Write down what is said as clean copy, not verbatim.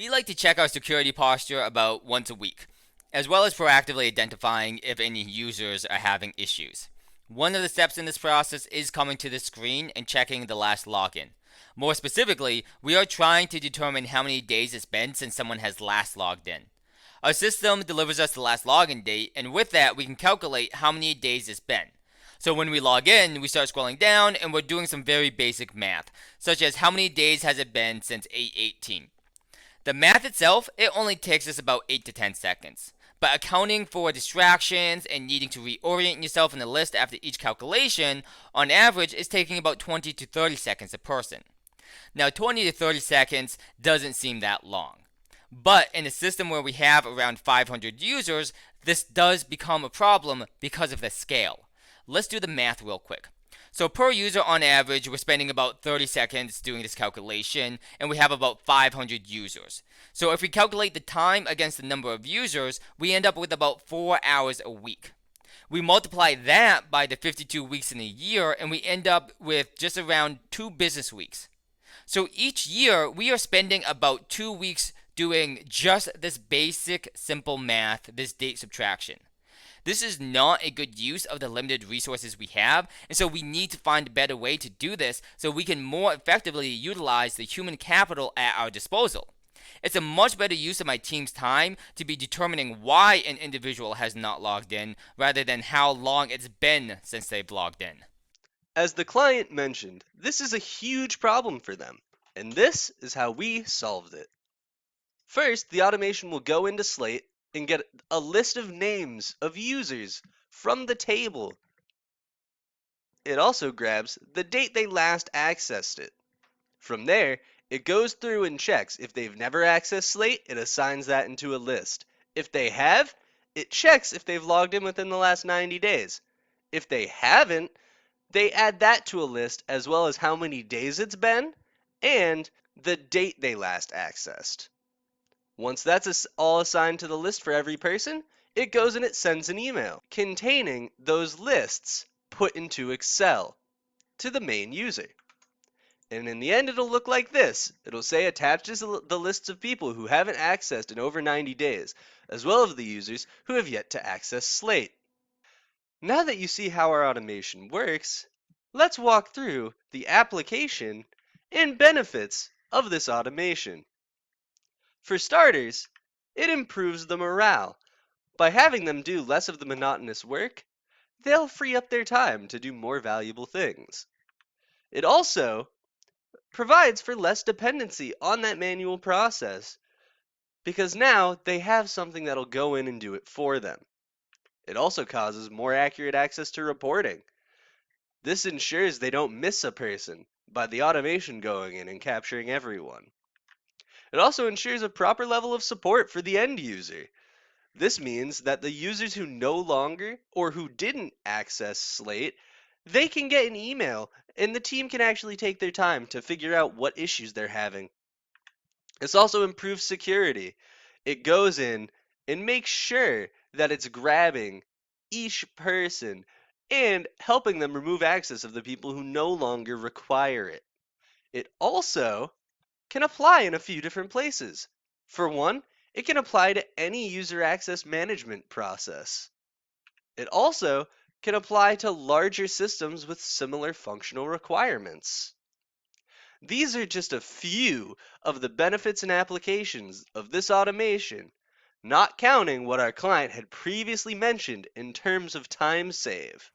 We like to check our security posture about once a week, as well as proactively identifying if any users are having issues. One of the steps in this process is coming to the screen and checking the last login. More specifically, we are trying to determine how many days it's been since someone has last logged in. Our system delivers us the last login date, and with that, we can calculate how many days it's been. So when we log in, we start scrolling down and we're doing some very basic math, such as how many days has it been since 8/18. The math itself, it only takes us about 8 to 10 seconds. But accounting for distractions and needing to reorient yourself in the list after each calculation, on average, is taking about 20 to 30 seconds a person. Now, 20 to 30 seconds doesn't seem that long. But in a system where we have around 500 users, this does become a problem because of the scale. Let's do the math real quick. So per user on average, we're spending about 30 seconds doing this calculation, and we have about 500 users. So if we calculate the time against the number of users, we end up with about 4 hours a week. We multiply that by the 52 weeks in a year, and we end up with just around 2 business weeks. So each year, we are spending about 2 weeks doing just this basic, simple math, this date subtraction. This is not a good use of the limited resources we have, and so we need to find a better way to do this so we can more effectively utilize the human capital at our disposal. It's a much better use of my team's time to be determining why an individual has not logged in rather than how long it's been since they've logged in. As the client mentioned, this is a huge problem for them, and this is how we solved it. First, the automation will go into Slate and get a list of names of users from the table. It also grabs the date they last accessed it. From there, it goes through and checks. If they've never accessed Slate, it assigns that into a list. If they have, it checks if they've logged in within the last 90 days. If they haven't, they add that to a list as well as how many days it's been and the date they last accessed. Once that's all assigned to the list for every person, it goes and it sends an email containing those lists put into Excel to the main user. And in the end, it'll look like this. It'll say attaches the lists of people who haven't accessed in over 90 days, as well as the users who have yet to access Slate. Now that you see how our automation works, let's walk through the application and benefits of this automation. For starters, it improves the morale. By having them do less of the monotonous work, they'll free up their time to do more valuable things. It also provides for less dependency on that manual process because now they have something that'll go in and do it for them. It also causes more accurate access to reporting. This ensures they don't miss a person by the automation going in and capturing everyone. It also ensures a proper level of support for the end user. This means that the users who no longer or who didn't access Slate, they can get an email and the team can actually take their time to figure out what issues they're having. This also improves security. It goes in and makes sure that it's grabbing each person and helping them remove access of the people who no longer require it. It also can apply in a few different places. For one, it can apply to any user access management process. It also can apply to larger systems with similar functional requirements. These are just a few of the benefits and applications of this automation, not counting what our client had previously mentioned in terms of time save.